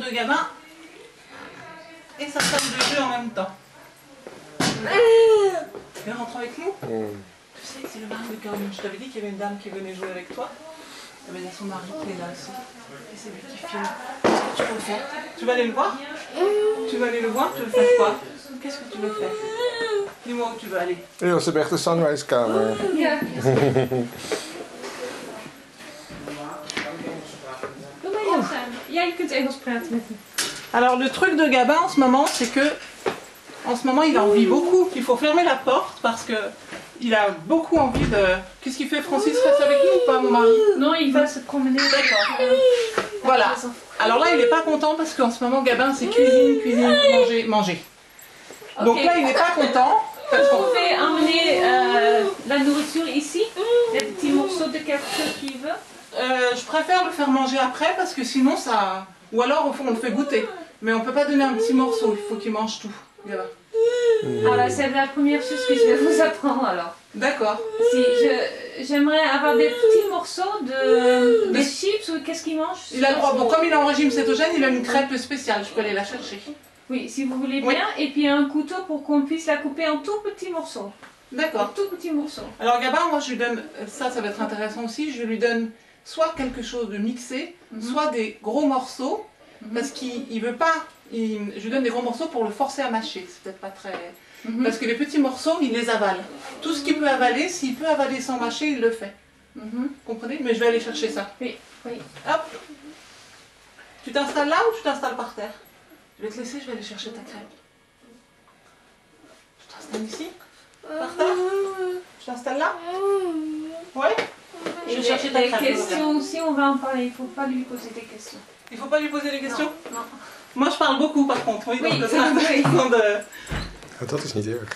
de Gabin et sa table de jeu en même temps. Tu veux rentrer avec nous? Tu sais que c'est le mari de Caroline. Je t'avais dit qu'il y avait une dame qui venait jouer avec toi. Eh ben, il y a son mari qui est là aussi. Et c'est lui qui filme. Qu'est-ce que tu veux faire? Tu vas aller le voir? Tu vas aller le voir? Tu veux faire quoi? Qu'est-ce que tu veux faire? Dis-moi où tu veux aller. Ja, ze hebben echt een sunrise-kamer. Ja. Doe maar Engels aan. Ja, je kunt Engels praten met hem. Alors le truc de Gabin en ce moment, c'est que en ce moment il a envie beaucoup. Il faut fermer la porte parce que il a beaucoup envie de. Qu'est-ce qu'il fait? Francis reste avec nous ou pas, mon mari? Non, il va se promener. D'accord. Voilà. Alors là, il n'est pas content parce qu'en ce moment, Gabin, c'est cuisine, cuisine, manger, manger. Donc Ok. là, il n'est pas content. Parce Vous qu'on- pouvez emmener la nourriture ici, des petits morceaux de quelque chose qu'il veut. Je préfère le faire manger après parce que sinon ça. Ou alors au fond on le fait goûter. Mais on peut pas donner un petit morceau, il faut qu'il mange tout. Gabin. Voilà, c'est la première chose que je vais vous apprendre alors. D'accord. Si j'aimerais avoir des petits morceaux des chips ou qu'est-ce qu'il mange? Il a le droit. Bon, comme il est en régime cétogène, il a une crêpe spéciale. Je peux aller la chercher. Oui, si vous voulez Oui. bien. Et puis un couteau pour qu'on puisse la couper en tout petits morceaux. En D'accord. tout petits morceaux. Alors Gabin, moi je lui donne, ça va être intéressant aussi, je lui donne soit quelque chose de mixé, soit des gros morceaux, parce qu'il veut pas, je lui donne des gros morceaux pour le forcer à mâcher, c'est peut-être pas très... Parce que les petits morceaux, il les avale. Tout ce qu'il peut avaler, s'il peut avaler sans mâcher, il le fait. Vous comprenez? Mais je vais aller chercher ça. Oui, oui. Hop. Tu t'installes là ou tu t'installes par terre? Je vais te laisser, je vais aller chercher ta crêpe. Je t'installe ici? Par terre? Je t'installe là? Ouais? Je vais chercher ta Les crêpe. questions aussi, on va en parler. Il ne faut pas lui poser des questions. Il faut pas lui poser des questions? Non. Moi je parle beaucoup par contre, oui, Oui, donc c'est intéressant de... Ja, dat is niet erg.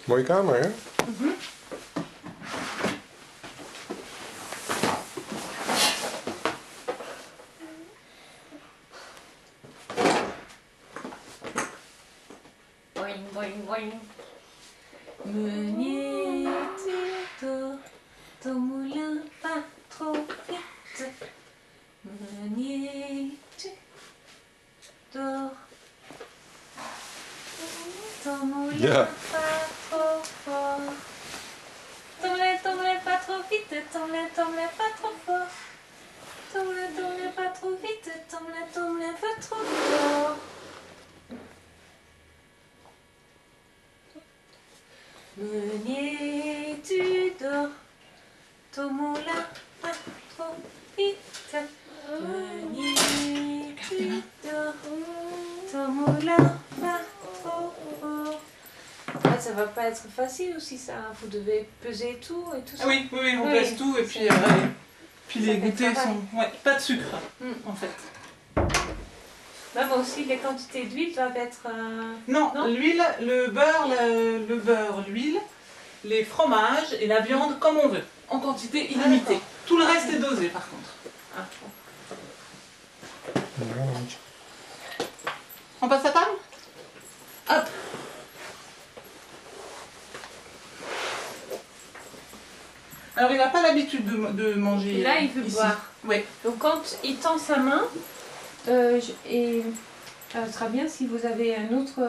Mooie kamer, hè? Boing, boing, boing. Meunier, tu dors, ton moulin pas trop vite. Meunier, tu dors, ton moulin Ja. pas trop fort. Tombe pas trop vite, tombe pas trop fort. Tombe pas trop vite, tombe pas trop fort. Meunier, tu dors, ton moulin pas trop vite. Meunier, tu dors, ton moulin pas trop fort. Ah, ça va pas être facile aussi ça, hein. Vous devez peser tout et tout ça. Ah oui, oui, oui, on Oui. pèse tout et puis, puis Ça les fait goûters travail. sont... Ouais, pas de sucre en fait. Même aussi les quantités d'huile doivent être... Non, Non. l'huile, le beurre, l'huile, les fromages et la viande comme on veut, en quantité illimitée. d'accord. Tout le reste est dosé par contre. Ah, On passe à table? Hop. Alors il n'a pas l'habitude de manger. Et là, il veut ici. boire. Oui. donc quand il tend sa main, ce sera bien si vous avez un autre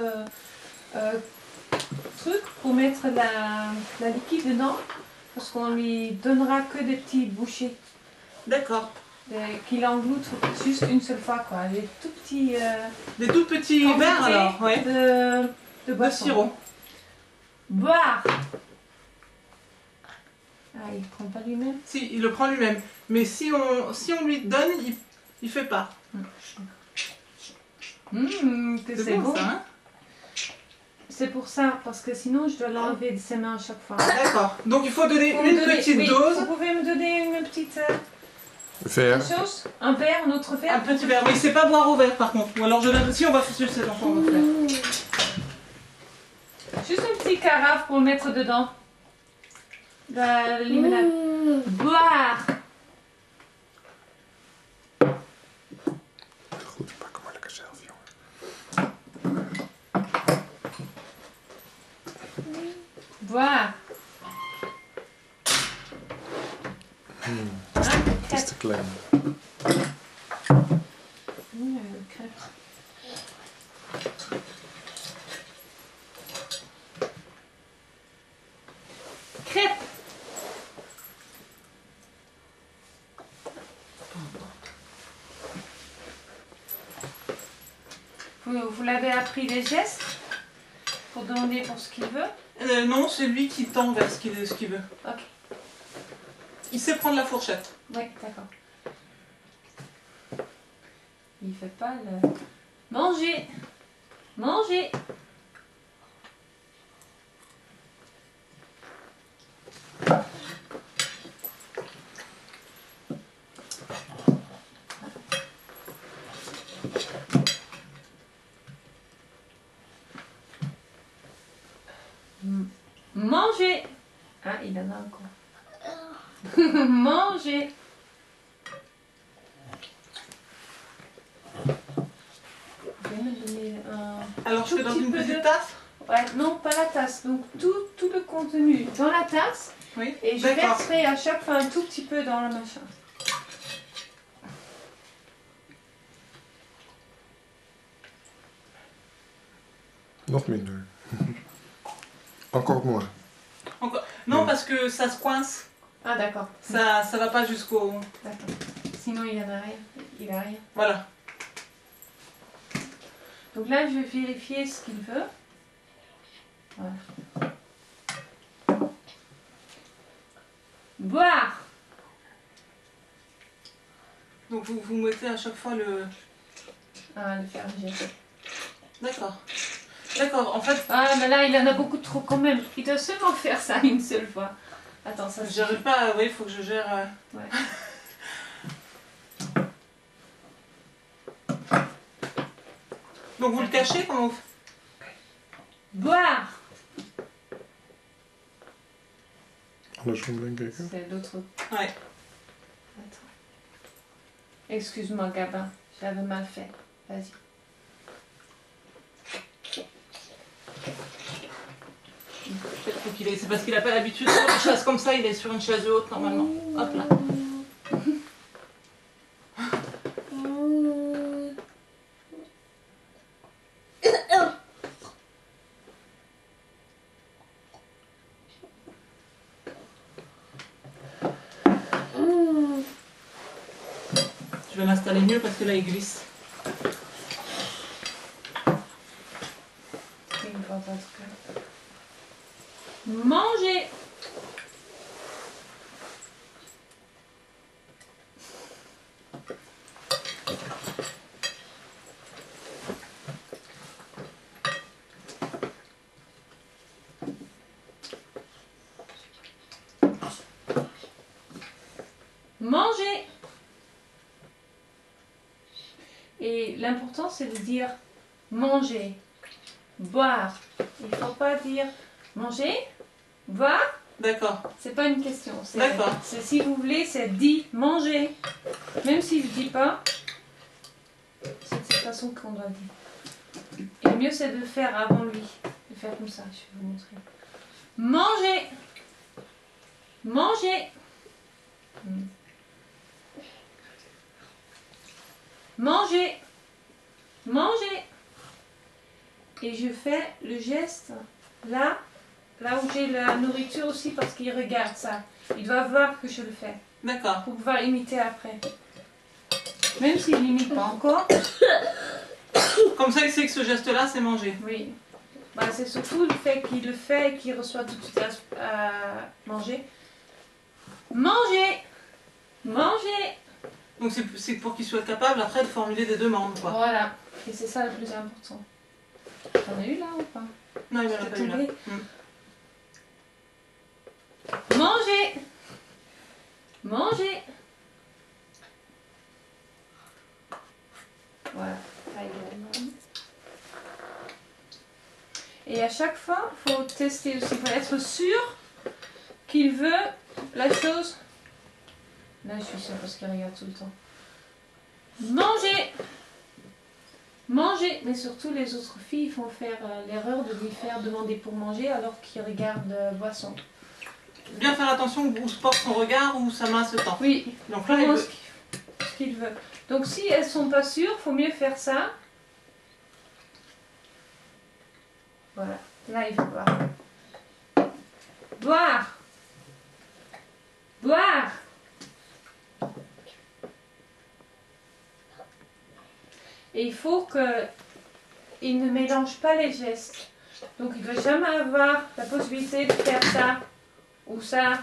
truc pour mettre la liquide dedans, parce qu'on lui donnera que des petits bouchées, D'accord. qu'il engloute juste une seule fois, quoi. Des tout petits Des tout petits quantités verres alors, ouais. de De boisson. sirop. Boire. Ah, il prend pas lui-même. Si, il le prend lui-même. Mais si on lui donne, il fait pas. Que C'est c'est bon, bon. ça, hein? C'est pour ça, parce que sinon je dois l'enlever de ses mains à chaque fois. D'accord. Donc il faut donner Vous me une donnez- petite oui, dose. Vous pouvez me donner une petite Ver. chose? Un verre, un autre Un verre? petit verre. Oui, c'est pas boire au verre par contre. Ou alors je donne. Si on va faire cet enfant, on va faire. Juste un petit carafe pour mettre dedans. La limonade. Boire. Goed, pak hem maar lekker zelf, jongen. Boire. Het is te klein. Crêpe. Crêpe. Vous l'avez appris les gestes pour demander pour ce qu'il veut? Non, c'est lui qui tend vers ce qu'il veut. Ok. Il sait prendre la fourchette. Oui, d'accord. Il fait pas le... Manger. Manger. Manger. Ah, il en a encore. Manger. Vous pouvez me donner un... Alors je tout fais dans petit une peu petite de- tasse. Ouais, non, pas la tasse. Donc tout le contenu dans la tasse. Oui. Et je D'accord. verserai à chaque fois un tout petit peu dans le machin. Nog minder. Encore moins. Encore. Non, Oui. parce que ça se coince. Ah d'accord. Ça va pas jusqu'au... D'accord. Sinon il y en a rien. Il a rien. Voilà. Donc là je vais vérifier ce qu'il veut. Voilà. Boire. Donc vous mettez à chaque fois le... Ah, le fermier. D'accord. D'accord, en fait, Ah, mais là, il en a beaucoup trop quand même. Il doit seulement faire ça une seule fois. Attends, ça j'arrive pas à... Oui, il faut que je gère... Ouais. Donc vous le cachez comment vous... Boire. Andersom denk ik. Hè? C'est l'autre. Ouais. Attends. Excuse-moi, Gabin. J'avais mal fait. Vas-y. Peut-être faut qu'il ait... C'est parce qu'il a pas l'habitude sur une chaise comme ça, il est sur une chaise haute normalement. Hop là. Je vais l'installer mieux parce que là il glisse. Il ne voit pas trop. Manger. Manger. Et l'important c'est de dire manger, boire. Il ne faut pas dire manger, boire. D'accord. C'est pas une question. D'accord. C'est si vous voulez, c'est dit manger. Même si je dis pas, c'est de cette façon qu'on doit dire. Et le mieux c'est de le faire avant lui. De faire comme ça, je vais vous montrer. Manger. Manger. Manger. Manger. Et je fais le geste là où j'ai la nourriture aussi parce qu'il regarde ça. Il doit voir que je le fais D'accord. pour pouvoir imiter après. Même s'il n'imite pas encore, Comme ça il sait que ce geste-là c'est manger. oui. Bah, c'est surtout le fait qu'il le fait et qu'il reçoit tout de suite à manger. Manger. Manger. Donc c'est pour qu'il soit capable après de formuler des demandes quoi. Voilà. Et c'est ça le plus important. T'en as eu là ou pas? Non, il en a C'est pas eu là. tombé. Manger. Manger. Voilà. Et à chaque fois, il faut tester aussi. Il faut être sûr qu'il veut la chose. Là, je suis sûre parce qu'il regarde tout le temps. Manger. Manger. Mais surtout, les autres filles font faire l'erreur de lui faire demander pour manger alors qu'il regarde boisson. bien faire attention où se porte son regard, où sa main se tend. Oui, Donc là, il vraiment veut- ce qu'il veut. Donc si elles sont pas sûres, il faut mieux faire ça. Voilà, là il veut boire. Boire. Boire. Et il faut qu'il ne mélange pas les gestes. Donc il ne veut jamais avoir la possibilité de faire ça ou ça.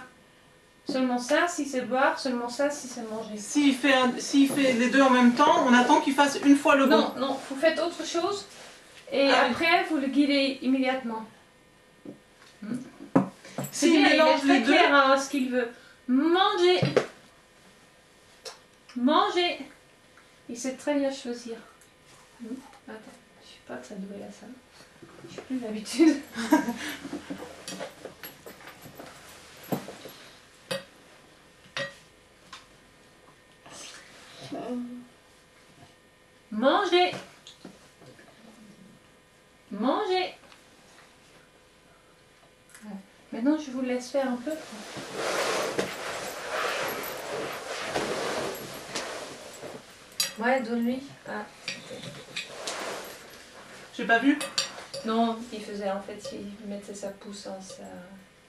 Seulement ça si c'est boire, seulement ça si c'est manger. s'il fait les deux en même temps, on attend qu'il fasse une fois le bon. Non, non, vous faites autre chose et Ah oui. après vous le guidez immédiatement. C'est S'il bien, mélange il est les très deux, clair hein, ce qu'il veut. Manger. Manger. Il sait très bien choisir. Attends, je suis pas très douée à ça. Je n'ai plus l'habitude. Manger. Manger. Ouais. Maintenant, je vous laisse faire un peu. Ouais, donne-lui. Ah. j'ai pas vu. Non, il faisait en fait, il mettait sa pousse dans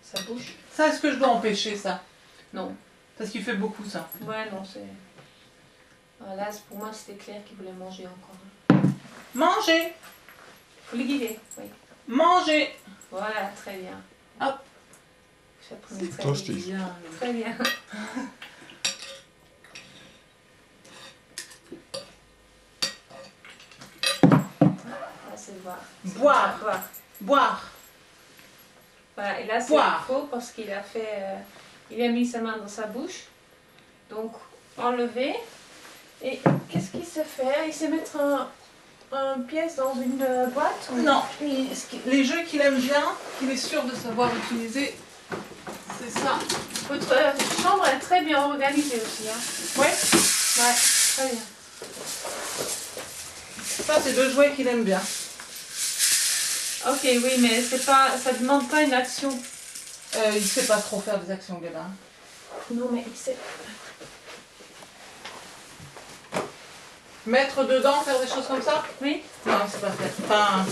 sa bouche. Ça, est-ce que je dois empêcher ça? Non. Parce qu'il fait beaucoup ça. Ouais, non, c'est... Voilà, pour moi, c'était clair qu'il voulait manger encore. Manger, Faut le guider, oui. manger. Voilà, très bien. Hop. J'apprenais très Fantastisch. bien. Bien. Très bien. Là, c'est boire. Boire. Boire. Boire. Voilà, et là, c'est Boire. faux parce qu'il a fait... il a mis sa main dans sa bouche. Donc, enlever. Et qu'est-ce qu'il sait faire? Il sait mettre un pièce dans une boîte ou... Non, les jeux qu'il aime bien, qu'il est sûr de savoir utiliser, c'est ça. Votre chambre est très bien organisée aussi. Hein. Ouais, Ouais, très bien. ça c'est deux jouets qu'il aime bien. Ok, oui, mais c'est pas, ça demande pas une action. Il sait pas trop faire des actions, Gabin. Non, mais il sait. Mettre dedans, faire des choses comme ça? Oui. Non, c'est pas fait. Enfin,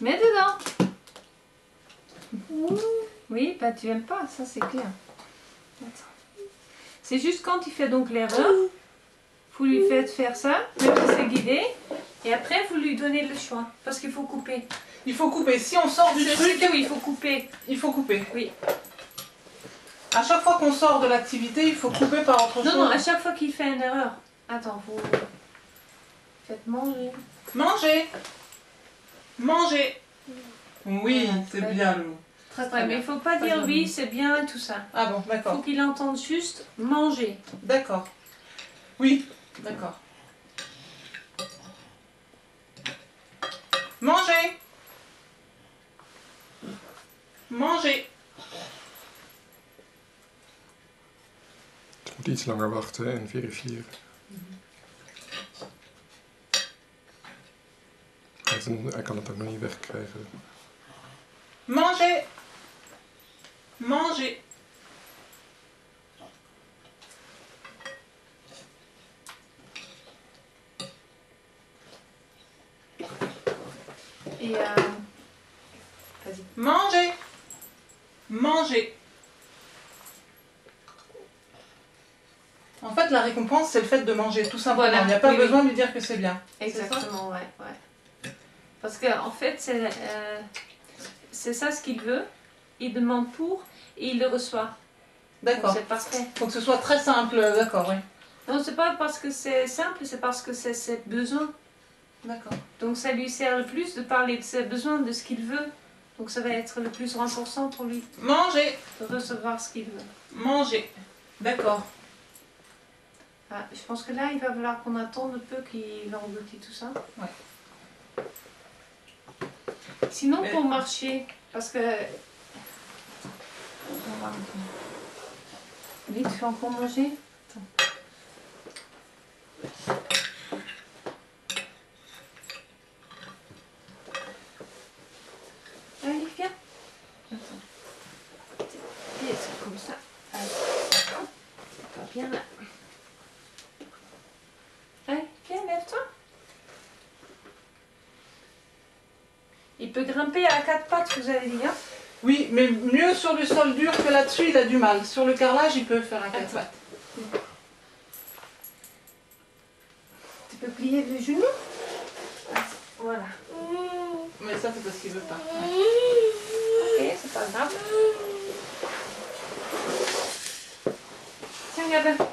Mets dedans. Oui, bah tu aimes pas, ça c'est clair. Attends. C'est juste quand il fait donc l'erreur, vous lui faites faire ça, même si c'est guidé, et après vous lui donnez le choix, parce qu'il faut couper. il faut couper. Si on sort du C'est truc, oui, il faut couper. il faut couper. Oui. À chaque fois qu'on sort de l'activité, il faut couper par autre Non, chose. non, à chaque fois qu'il fait une erreur. Attends, vous faites manger. Manger. Manger. Oui, Voilà, c'est très bien le mot. Très très Ouais, mais bien. il faut pas Très dire joli. oui, c'est bien et tout ça. Ah bon, Il faut d'accord. qu'il entende juste manger. D'accord. Oui, d'accord. Manger. Manger. Het moet iets langer wachten en verifiëren. Hij kan het ook nog niet wegkrijgen. Manger. Manger. Et vas-y. Manger. Manger. En fait, la récompense, c'est le fait de manger, tout simplement. Voilà, Il n'y a pas oui, besoin de lui dire que c'est bien. Exactement, ouais, ouais. Parce que en fait, c'est ça ce qu'il veut. Il demande pour et il le reçoit. Donc, D'accord. c'est parfait. Faut que ce soit très simple, d'accord, oui. Non, c'est pas parce que c'est simple, c'est parce que c'est ses besoins. D'accord. Donc ça lui sert le plus de parler de ses besoins, de ce qu'il veut. Donc ça va être le plus renforçant pour lui Manger. de recevoir ce qu'il veut. Manger. D'accord. Ah, je pense que là, il va falloir qu'on attende un peu qu'il engloutit tout ça. Ouais. Sinon, Mais- pour marcher, parce que... On va- Oui, tu fais encore manger? Attends. lève-toi. Il peut grimper à 4 pattes, vous avez dit, hein? Oui, mais mieux sur du sol dur que là-dessus, il a du mal. Sur le carrelage, il peut faire un 4 pattes. Tu peux plier le genou. Voilà. Mais ça, c'est parce qu'il veut pas. Ok, c'est pas grave. Tiens, regarde.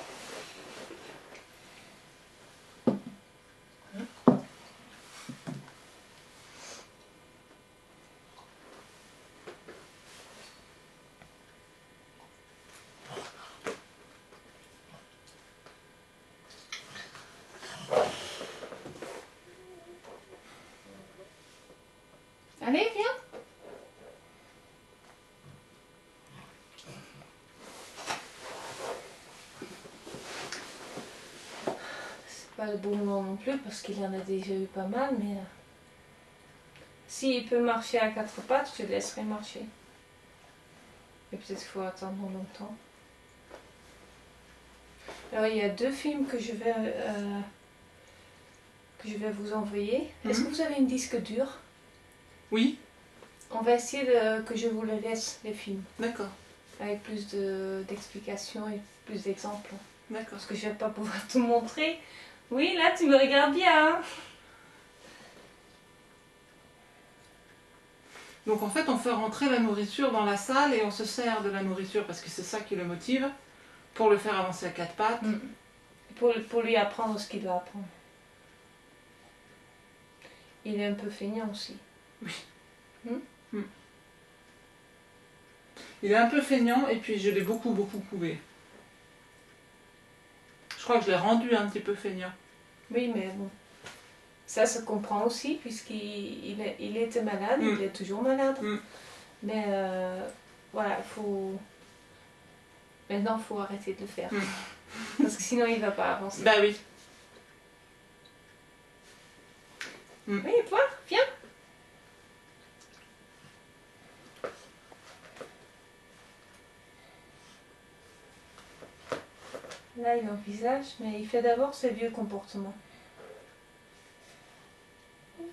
Allez, viens. C'est pas le bon moment non plus parce qu'il en a déjà eu pas mal, mais s'il peut marcher à 4 pattes, je le laisserai marcher. Et peut-être qu'il faut attendre longtemps. Alors il y a 2 films que je vais vous envoyer. Est-ce que vous avez une disque dur? Oui, On va essayer que je vous le laisse, les films, d'accord, avec plus d'explications et plus d'exemples. d'accord. Parce que je vais pas pouvoir tout montrer. Oui, là tu me regardes bien. Hein. Donc en fait, on fait rentrer la nourriture dans la salle et on se sert de la nourriture parce que c'est ça qui le motive pour le faire avancer à 4 pattes. Pour lui apprendre ce qu'il doit apprendre. Il est un peu feignant aussi. Il est un peu feignant et puis je l'ai beaucoup couvé. Je crois que je l'ai rendu un petit peu feignant. Oui, mais bon. Ça se comprend aussi puisqu'il était malade, il est toujours malade. Mais voilà, maintenant il faut arrêter de le faire. Parce que sinon il ne va pas avancer. Bah oui. Oui, toi, viens. Là, il envisage, mais il fait d'abord ses vieux comportements.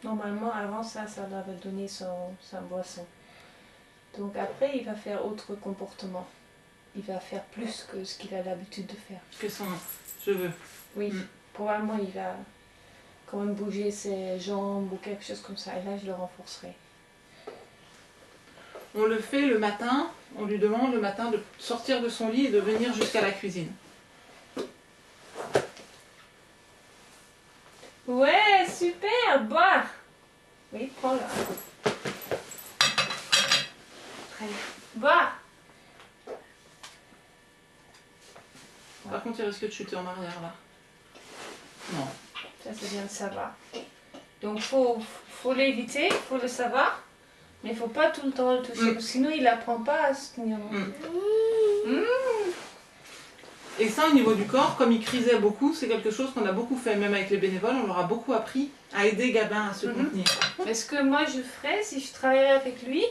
Normalement, avant ça devait donner sa boisson. Donc après, il va faire autre comportement. Il va faire plus que ce qu'il a l'habitude de faire. Que son cheveu. Oui, probablement il va quand même bouger ses jambes ou quelque chose comme ça. Et là, je le renforcerai. On le fait le matin, on lui demande le matin de sortir de son lit et de venir jusqu'à la cuisine. Ouais, super, boire. Oui, prends-le. Très bien. Boire. Par contre, il risque de chuter en arrière là. Non. Ça, c'est bien de savoir. Donc, faut l'éviter, faut le savoir. Mais il ne faut pas tout le temps le toucher. Sinon, il n'apprend pas à se tenir. Et ça, au niveau du corps, comme il crisait beaucoup, c'est quelque chose qu'on a beaucoup fait. Même avec les bénévoles, on leur a beaucoup appris à aider Gabin à se contenir. Mais ce que moi je ferais, si je travaillais avec lui,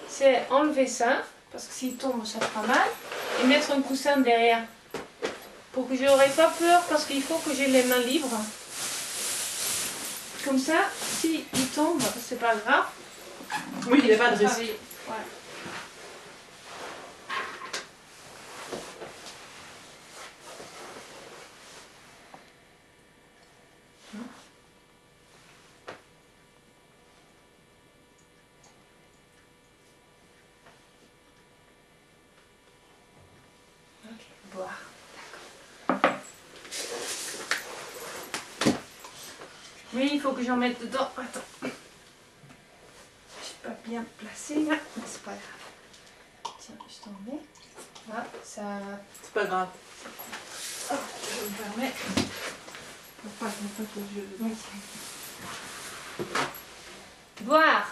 c'est enlever ça, parce que s'il tombe, ça fera mal, et mettre un coussin derrière. Pour que je n'aurais pas peur, parce qu'il faut que j'ai les mains libres. Comme ça, s'il tombe, c'est pas grave. Oui, il n'y a pas de risque. Ouais. Boire. D'accord. Oui, il faut que j'en mette dedans. Attends. Je suis pas bien placée là, mais c'est pas grave. Tiens, je t'en mets. Là, ça. C'est pas grave. Oh, je me permets. Pour pas que je mette les yeux dedans. Boire.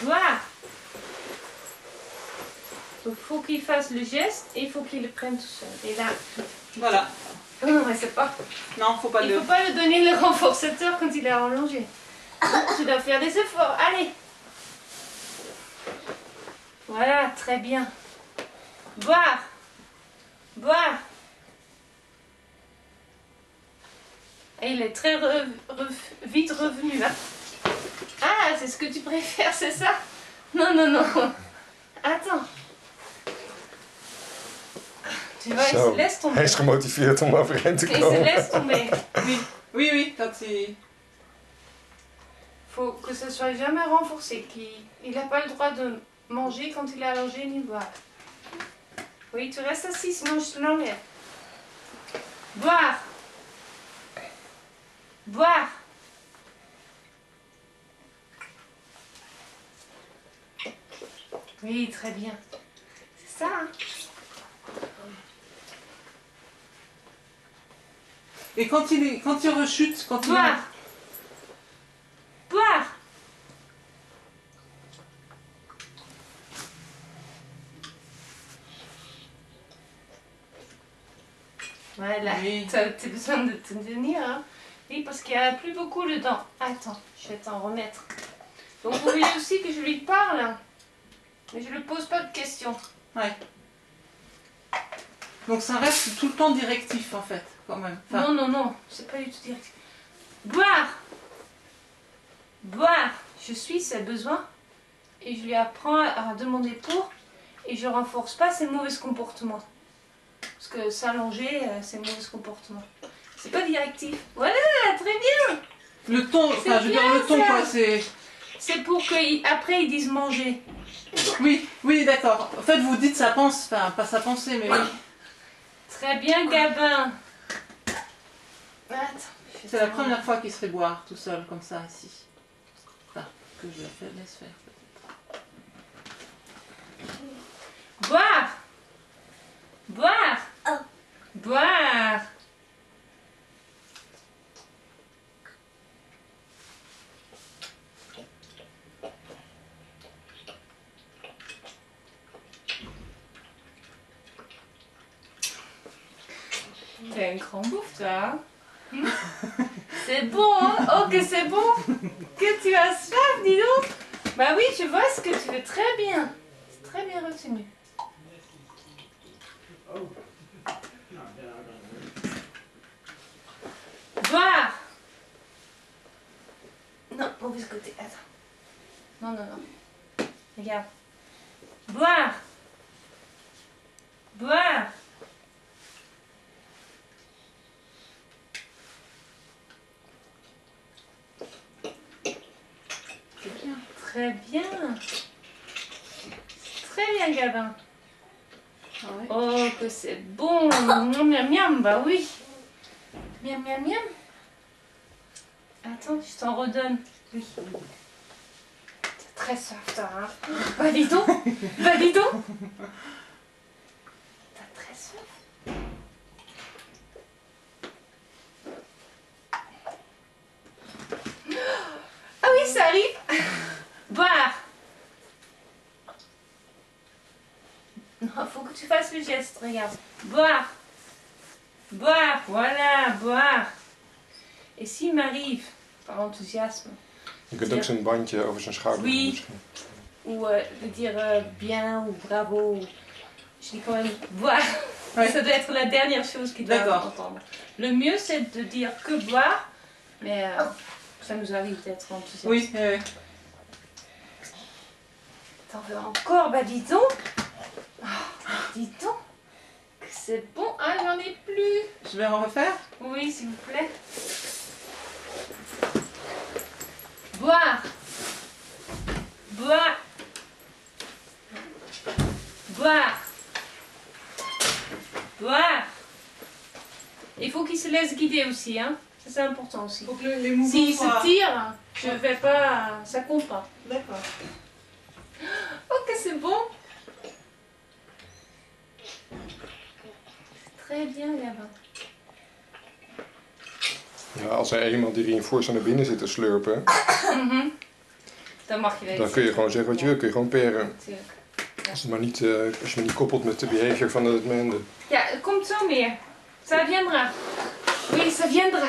Boire. Donc il faut qu'il fasse le geste et il faut qu'il le prenne tout seul. Et là, Voilà. non, mais c'est pas. Non, faut pas Il le... faut pas lui donner le renforçateur quand il est allongé. Tu dois faire des efforts. Allez. Voilà, très bien. Boire. Boire. Et il est très vite revenu. Hein. Ah, c'est ce que tu préfères, c'est ça? Non, non, non. Attends. Tu vois, il Zo, se laisse hij tomber. is gemotiveerd om overeind te Il se komen. laisse tomber. Oui, oui, oui, quand il... Faut que ce soit jamais renforcé. Il n'a pas le droit de manger quand il est allongé ni boire. Oui, tu restes assis, sinon je te l'enlève. Boire. Boire. Oui, très bien. C'est ça, hein? Et quand il rechute, quand il... Boire. Boire. Voilà, Oui. t'as besoin de te tenir, hein? Oui, parce qu'il n'y a plus beaucoup dedans. Attends, je vais t'en remettre. Donc vous voulez aussi que je lui parle, hein, mais je ne lui pose pas de questions. Ouais. Donc ça reste tout le temps directif en fait, quand même. Enfin, Non, non, non, c'est pas du tout direct. Boire. Boire. Je suis ses besoins et je lui apprends à demander pour et je renforce pas ses mauvais comportements. Parce que s'allonger, c'est mauvais comportement. C'est pas directif. Voilà, très bien. le ton, C'est enfin je veux dire bien, le ton ça. quoi, c'est... C'est pour qu'après ils disent manger. Oui, oui, d'accord. En fait vous dites sa pense, enfin pas sa pensée, mais oui. Très bien, Gabin. Attends. C'est la première fois qu'il se fait boire tout seul comme ça ici. Enfin, que je laisse faire peut-être. Boire. Boire. Boire. T'es un grand bouffe, toi. Hein? C'est bon, hein? Oh, que c'est bon. Que tu as soif, dis donc. Bah oui, je vois ce que tu veux très bien. C'est très bien retenu. Boire. Non, mauvais côté. Attends. Non, non, non. Regarde. Boire. Boire. C'est bien. Très bien. Très bien, Gabin. Ah ouais. Oh, que c'est bon. Miam, miam, miam. Bah oui. Miam, miam, miam. Attends, je t'en redonne. Oui. T'es très soft, toi, hein. Bah dis donc. Bah dis donc. T'as très soif. Ah oui, ça arrive. Boire. Non, faut que tu fasses le geste, regarde. Boire. Boire, voilà, boire. Et s'il m'arrive, par enthousiasme, Je kunt ook zijn bandje over zijn schouder doen. Oui. misschien. ou de dire bien ou bravo, je dis quand même boire. Ouais. Ça doit être la dernière chose qu'il doit D'accord. entendre. Le mieux, c'est de dire que boire, mais ça nous arrive d'être enthousiaste. Oui, oui. T'en veux encore? Bah dis donc. Ah, dis donc. Que c'est bon. Ah, j'en ai plus. Je vais en refaire. Oui, s'il vous plaît. Boire. Boire. Boire. Boire. Il faut qu'il se laisse guider aussi, hein. Ça, c'est important aussi. Il faut que les mouvements S'il soient... se tire, je vais pas... Ça compte pas. D'accord. Oh, que c'est bon. Très bien, Gabin. Ja, als er iemand die reinforce naar binnen zit te slurpen, Dan mag je weten. dan kun je gewoon zeggen wat je wil. Kun je gewoon peren. Natuurlijk. Als je maar niet koppelt met de behavior van het mende. Ja, het komt zo meer. Ça viendra. Oui, ça viendra.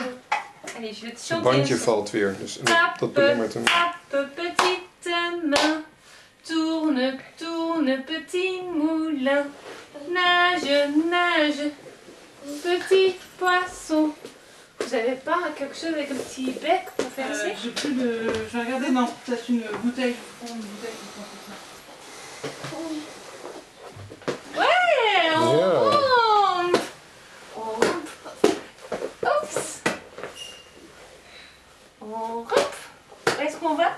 Allez, je vais te Het chanter. bandje valt weer. Dus dat belemmert hem. Tape, petite main. Tourne, tourne, petit moulin. Nage, nage. Petit poisson. Vous vous avez pas quelque chose avec un petit bec pour faire ça? J'ai plus de... Je vais regarder, non, peut-être une bouteille. Je prends une bouteille pour ça. Ouais, on Yeah. rentre. On rentre. Oups. On rentre. Où est-ce qu'on va?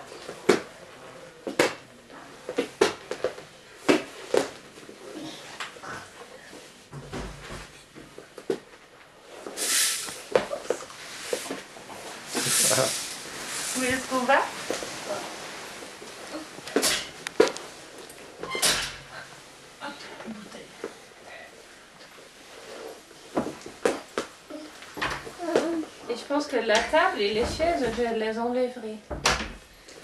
Où est-ce qu'on va? Une bouteille. Et je pense que la table et les chaises, je les enlèverai.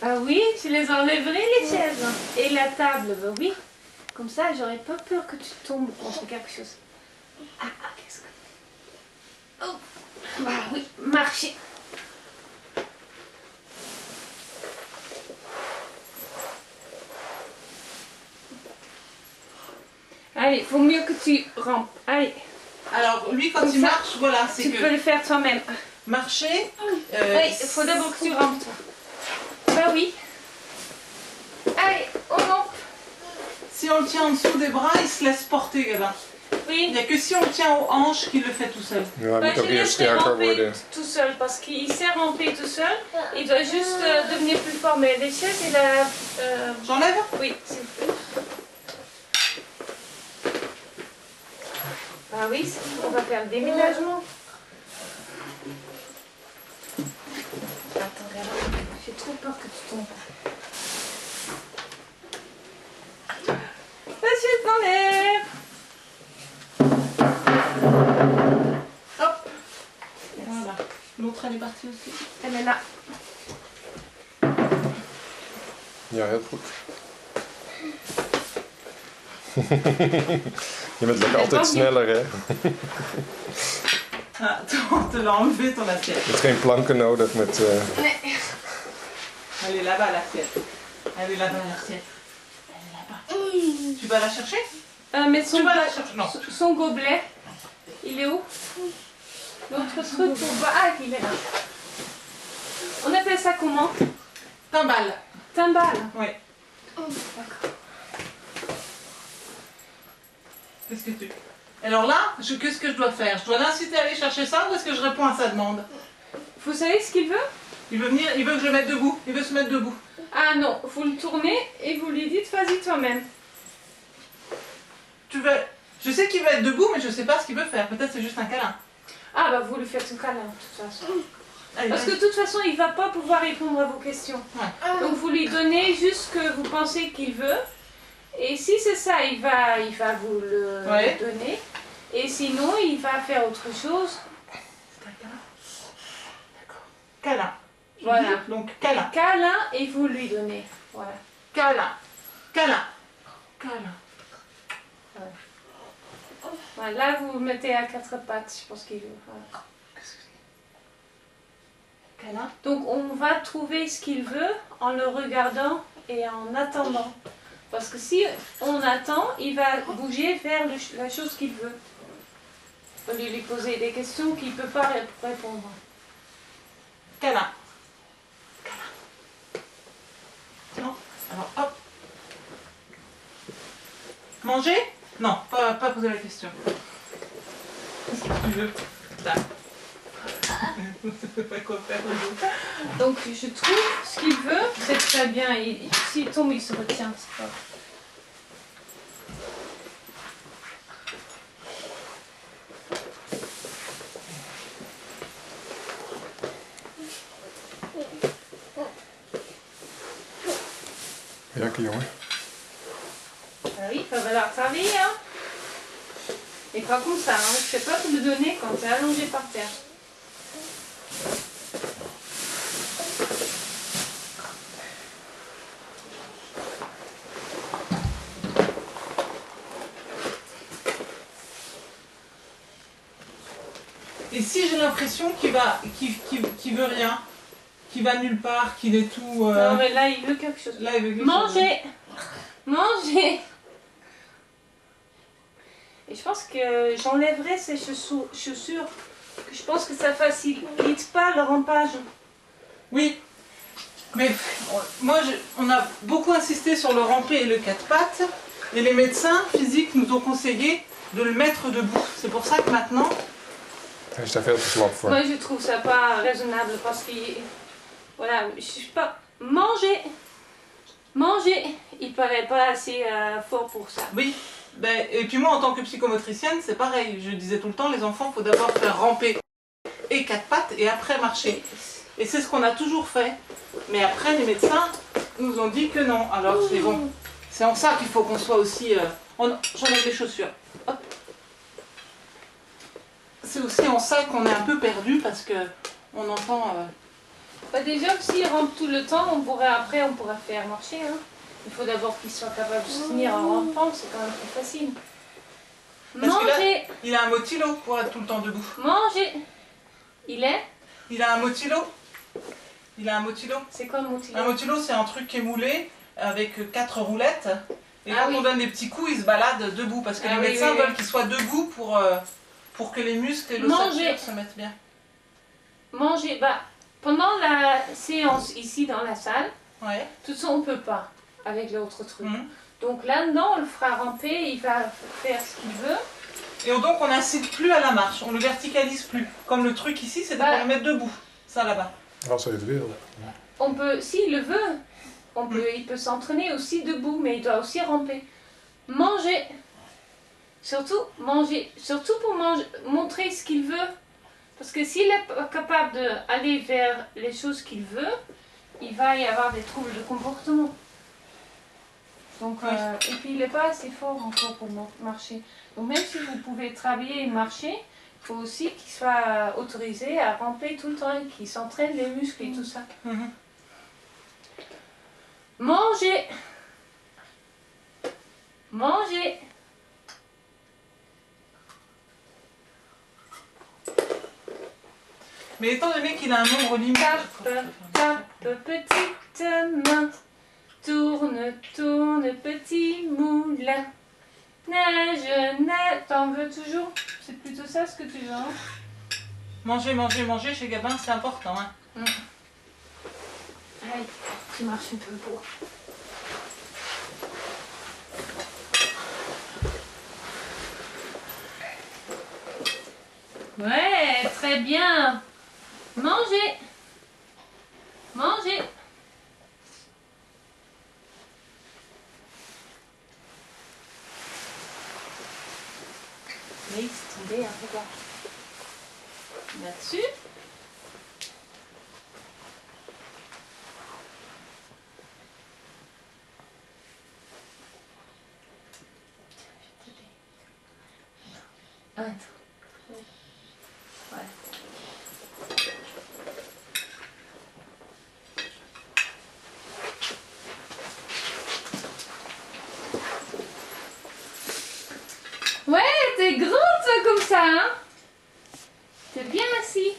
Ah oui, je les enlèverai les chaises. Et la table, bah oui. Comme ça, j'aurais pas peur que tu tombes contre quelque chose. Ah, qu'est-ce que... Oh, bah oui, marcher. Allez, faut mieux que tu rampes. Allez, Alors, lui, quand Comme il ça, marche, voilà, c'est tu que peux le faire toi-même. marcher... Allez, il faut d'abord que tu rampes toi. Bah oui. Allez, on rampe. Si on le tient en dessous des bras, il se laisse porter, Gabin. Il Oui. n'y a que si on le tient aux hanches qu'il le fait tout seul. Ja, hij Bah, moet je ook eerst laisserai sterker ramper worden. tout seul parce qu'il sait ramper tout seul. Il doit juste devenir plus fort. Mais les chaises, il a... J'enlève? Oui, c'est... Ah oui, on va faire le déménagement. Attends, regarde. J'ai trop peur que tu tombes. Monsieur t'enlève. Hop. Voilà. L'autre, elle est partie aussi. Elle est là. Ja, heel goed. Je bent lekker altijd sneller, hè? Ah, on te l'a enlevé ton assiette. Je hebt geen planken nodig met... Nee. Elle est là-bas, l'assiette. Elle est là-bas, l'assiette. Elle est là-bas. Tu vas la chercher? Mais son, Tu vas la chercher? Non. son gobelet, il est où? L'autre truc pour boire. Ah, il est là. On appelle ça comment? Timbale. Timbale. Oui. Oh, d'accord. Qu'est-ce que tu... Alors là, qu'est-ce que je dois faire? Je dois l'inciter à aller chercher ça ou est-ce que je réponds à sa demande? Vous savez ce qu'il veut? Il veut venir, il veut que je le mette debout. Il veut se mettre debout. Ah non, vous le tournez et vous lui dites vas-y toi-même. Tu veux... Je sais qu'il veut être debout, mais je sais pas ce qu'il veut faire. Peut-être c'est juste un câlin. Ah bah vous lui faites un câlin de toute façon. Allez, Parce que de toute façon il va pas pouvoir répondre à vos questions. Ouais. Donc vous lui donnez juste ce que vous pensez qu'il veut. Et si c'est ça, il va vous le Ouais. donner. Et sinon il va faire autre chose. C'est un câlin. D'accord. Câlin. Je Voilà. dis, donc câlin. Câlin et vous lui donnez. Voilà. Câlin. Câlin. Câlin. Voilà, là vous vous mettez à quatre pattes, je pense qu'il veut. Voilà. Qu'est-ce que c'est? Câlin. Donc on va trouver ce qu'il veut en le regardant et en attendant. Parce que si on attend, il va bouger vers la chose qu'il veut. Au lieu de lui poser des questions qu'il ne peut pas répondre. Câlin. Câlin. Non. Alors hop. Manger? Non, pas poser la question. Qu'est-ce que tu veux? Là. Je sais pas quoi faire. Donc je trouve ce qu'il veut, c'est très bien. S'il tombe, il se retient. C'est pas... Werken, jongen. Ah oui, il va falloir travailler, hein. Et pas comme ça, hein. Je ne sais pas te le donner quand tu es allongé par terre. Et si j'ai l'impression qu'il veut rien, qu'il va nulle part, qu'il est tout... Non, mais là, il veut quelque chose. Là, il veut quelque chose. Manger! Manger! Et je pense que j'enlèverai ces chaussures Je pense que ça facilite pas le rempage. Oui, mais moi, on a beaucoup insisté sur le rampé et le quatre pattes, et les médecins physiques nous ont conseillé de le mettre debout. C'est pour ça que maintenant... Hij is daar veel te slap voor. Moi je trouve ça pas raisonnable parce que voilà, je suis pas manger, il paraît pas assez fort pour ça. Oui, ben, et puis moi en tant que psychomotricienne, c'est pareil. Je disais tout le temps, les enfants, il faut d'abord faire ramper et quatre pattes et après marcher. Et c'est ce qu'on a toujours fait. Mais après, les médecins nous ont dit que non. Alors c'est bon. C'est en ça qu'il faut qu'on soit aussi... J'enlève les chaussures. Hop. C'est aussi en ça qu'on est un peu perdu parce que on entend... Bah déjà, s'il rampe tout le temps, on pourra faire marcher. Hein. Il faut d'abord qu'il soit capable de se tenir en rampant, c'est quand même plus facile. Parce que là, Manger, il a un motilo pour être tout le temps debout. manger. Il est Il a un motilo. Il a un motilo. C'est quoi le motilo? Un motilo, c'est un truc qui est moulé avec 4 roulettes. Et Ah quand oui. on donne des petits coups, il se balade debout. Parce que Ah les oui, médecins oui, veulent oui. qu'il soit debout pour que les muscles et Manger. l'ossature se mettent bien. Manger, bah, pendant la séance ici dans la salle, Ouais. tout ça on peut pas avec l'autre truc. Mhm. Donc là-dedans, on le fera ramper, il va faire ce qu'il veut. Et donc on n'incite plus à la marche, on le verticalise plus. Comme le truc ici, c'est de Bah. le mettre debout. Ça là-bas. Als hij het wil. On peut, s'il le veut, il peut s'entraîner aussi debout, mais il doit aussi ramper. Manger. Surtout manger. Surtout pour montrer ce qu'il veut. Parce que s'il est pas capable d'aller vers les choses qu'il veut, il va y avoir des troubles de comportement. Donc, Oui. et puis il n'est pas assez fort encore pour marcher. Donc même si vous pouvez travailler et marcher, il faut aussi qu'il soit autorisé à ramper tout le temps et qu'il s'entraîne les muscles et tout ça. Mhm. Manger. Manger. Mais étant donné qu'il a un nombre limité... Tape, petite main. Tourne, tourne, petit moulin. Nage, nage. T'en veux toujours? C'est plutôt ça ce que tu veux, hein? Manger, manger, manger chez Gabin, c'est important. Hein. Allez, tu marches un peu pour. Ouais, très bien. Manger. Manger. Laisse tomber, hein, regarde. Là-dessus. Attends. Ouais. Ouais, t'es grande ça comme ça, hein? T'es bien assis.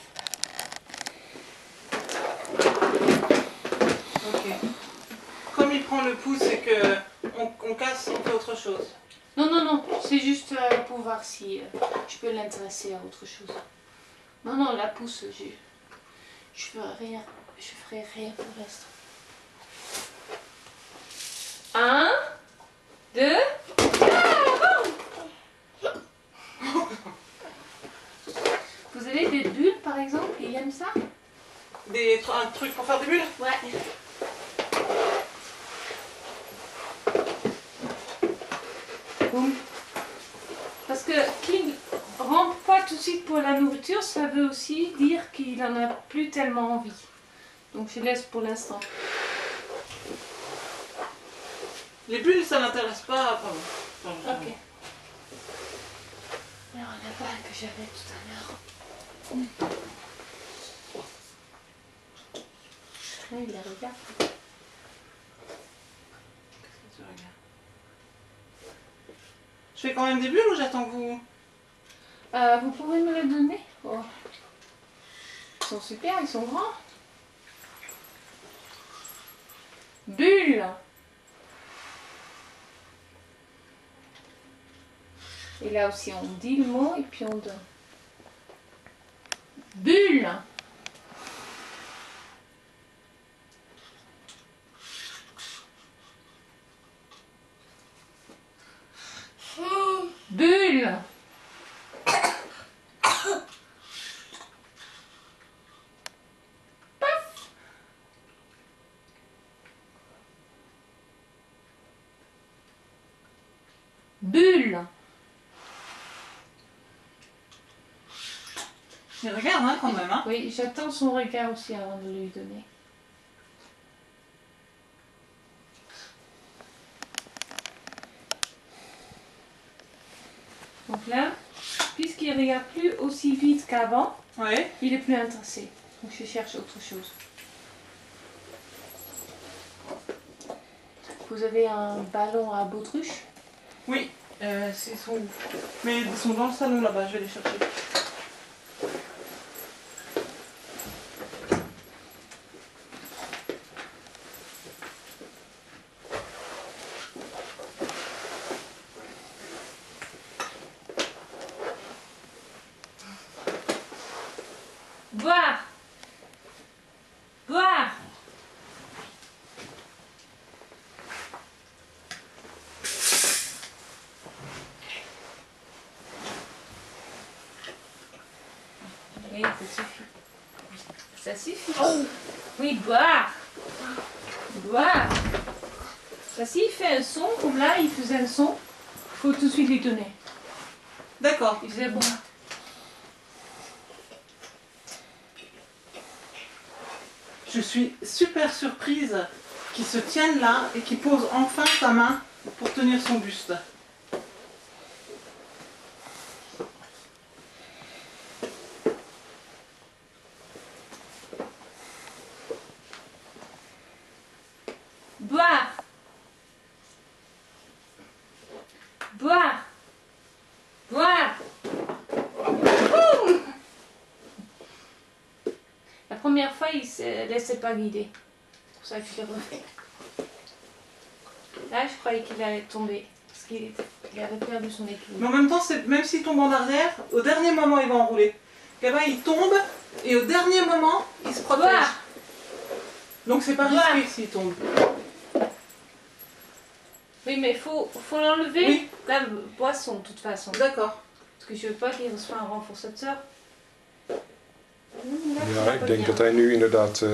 Ok. Comme il prend le pouce et que on casse, on fait autre chose. Non, non, non, c'est juste pour voir si je peux l'intéresser à autre chose. Non, non, la pousse, je ferai rien pour l'instant. 1, 2, vous avez des bulles par exemple, il aime ça? Un truc pour faire des bulles? Ouais. Boum. Parce que qu'il ne rentre pas tout de suite pour la nourriture, ça veut aussi dire qu'il n'en a plus tellement envie. Donc je laisse pour l'instant. Les bulles, ça l'intéresse pas. Pardon. Ok. Alors la balle que j'avais tout à l'heure. Ah, il la regarde. Qu'est-ce que tu regardes? Je fais quand même des bulles ou j'attends que vous... Vous pouvez me les donner? Oh. Ils sont super, ils sont grands. Bulles. Et là aussi on dit le mot et puis on donne. Bulle. Bulle. Bulle. Il regarde hein, quand même. Hein. Oui, j'attends son regard aussi avant de lui donner. Donc là, puisqu'il ne regarde plus aussi vite qu'avant, Ouais. il est plus intéressé. Donc je cherche autre chose. Vous avez un ballon à baudruche? Oui. C'est son... Mais ils sont dans le salon là-bas, je vais les chercher. Boire. Boire. Oui, ça suffit. Ça suffit. Oui, boire. Boire. Ça, s'il fait un son, comme là, il faisait un son, il faut tout de suite lui donner. D'accord. Il faisait boire. Je suis super surprise qu'il se tienne là et qu'il pose enfin sa main pour tenir son buste. Boire. Boire. Boire. Ouh. La première fois, il ne se laissait pas guider. C'est pour ça que je l'ai refait. Là, je croyais qu'il allait tomber. Parce qu'il avait perdu son équilibre. Mais en même temps, même s'il tombe en arrière, au dernier moment, il va enrouler. Là-bas, il tombe et au dernier moment, il se protège. Boire. Donc c'est pas Boire. risqué s'il tombe. Oui, mais il faut l'enlever, Oui. la boisson, de toute façon. D'accord. Parce que je veux pas qu'il reçoive un renforçateur. Ja, ik denk dat hij nu inderdaad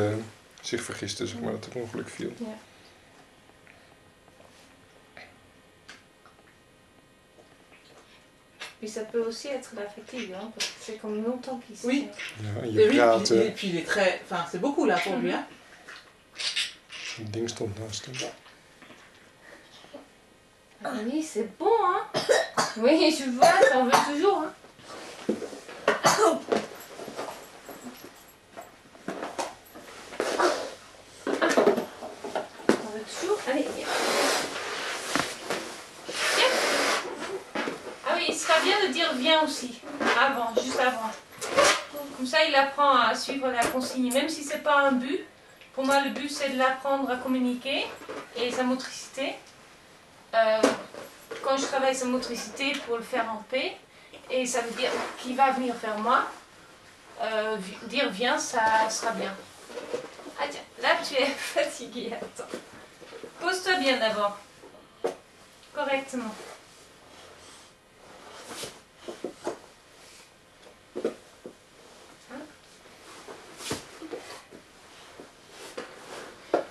zich vergiste, zeg maar, dat het ongeluk viel. Ja. Puis ça peut aussi être la fatigue, hein, parce que c'est comme longtemps qu'il se Oui. tient. Ja, en Et je oui, praat, et puis il est très... Enfin, c'est beaucoup là pour lui. Hein. een ding stond naast hem. Ah oui, c'est bon, hein. Oui, je vois, t'en veux toujours, hein. T'en veux toujours. Allez, viens. Viens. Ah oui, il sera bien de dire viens aussi, avant, juste avant. Comme ça, il apprend à suivre la consigne, même si c'est pas un but. Pour moi, le but, c'est de l'apprendre à communiquer et sa motricité. Quand je travaille sa motricité pour le faire en paix, et ça veut dire qu'il va venir vers moi, dire viens, ça sera bien. Ah tiens, là tu es fatigué, attends. Pose-toi bien d'abord. Correctement.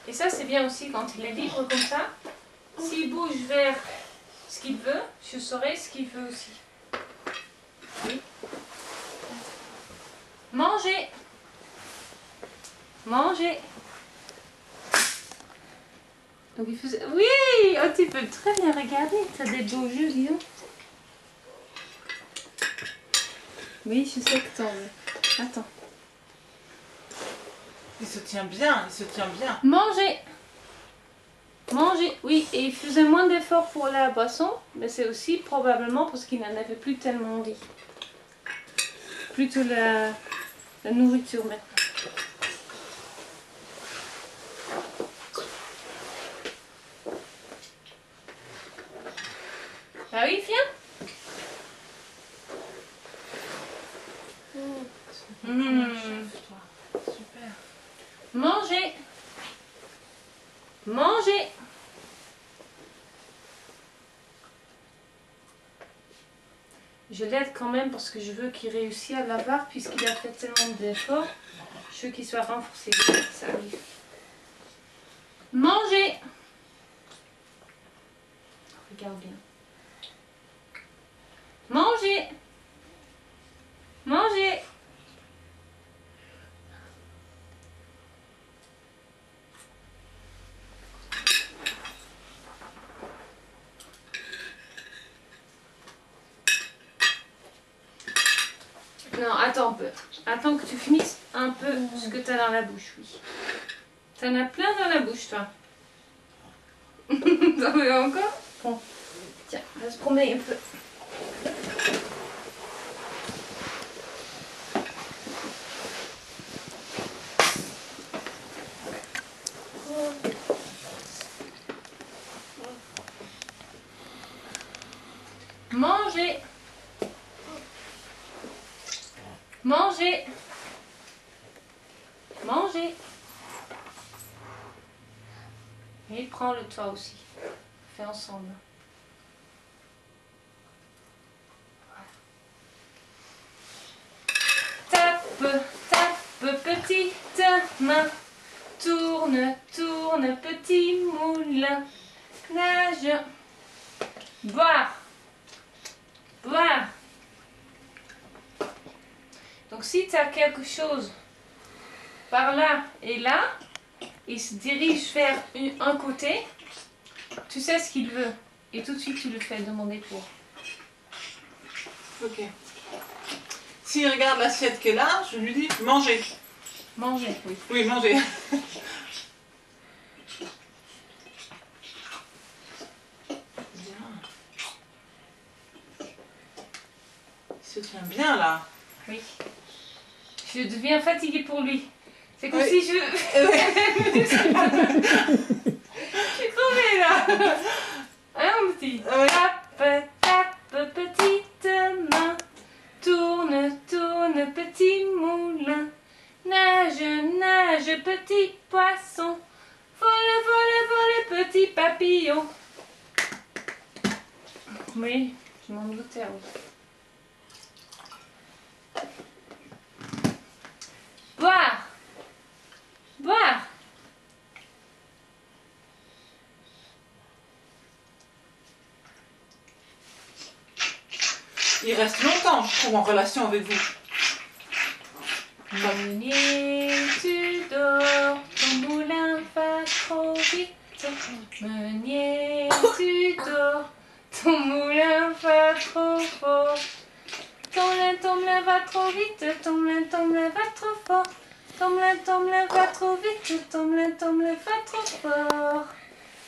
Et ça c'est bien aussi quand il est libre comme ça. S'il bouge vers ce qu'il veut, je saurai ce qu'il veut aussi. Oui. Manger. Manger. Donc il faisait... Oui, oh, tu peux très bien regarder. Tu as des beaux yeux, dis donc. Oui, je sais que t'en veux. Attends. Il se tient bien, il se tient bien. Manger. Manger, oui, et il faisait moins d'efforts pour la boisson, mais c'est aussi probablement parce qu'il n'en avait plus tellement envie. Plutôt la nourriture maintenant. Ah oui, viens. Manger. Manger. Je l'aide quand même parce que je veux qu'il réussisse à l'avoir puisqu'il a fait tellement d'efforts. Je veux qu'il soit renforcé. Ça arrive. Manger. Regarde bien. Manger. Manger. Non, attends un peu. Attends que tu finisses un peu ce que tu as dans la bouche, oui. Tu en as plein dans la bouche, toi. T'en veux encore? Bon. Tiens, on va se promener un peu. Manger. Manger. Manger. Et prends-le toi aussi. Fais ensemble. Tape, tape, petite main. Tourne, tourne, petit moulin. Nage. Boire. Boire. Donc si tu as quelque chose par là et là, il se dirige vers un côté, tu sais ce qu'il veut. Et tout de suite tu le fais demander pour. Ok. S'il regarde l'assiette qui est là, je lui dis manger. Manger, oui. Oui, manger. Bien. Il se tient bien là. Oui. Je deviens fatiguée pour lui. C'est comme Oui. si je... je suis crevée là. Hein, mon petit? Oui. Tape, tape, petite main. Tourne, tourne, petit moulin. Nage, nage, petit poisson. Vole, vole, vole, petit papillon. Oui, je m'en doutais. Oui. Boire. Boire. Il reste longtemps, je trouve, en relation avec vous. Meunier, tu dors, ton moulin va trop vite. Meunier, tu dors, ton moulin va trop fort. Ton moulin va trop vite, ton moulin va trop fort. Ton moulin va trop vite, ton moulin va trop fort.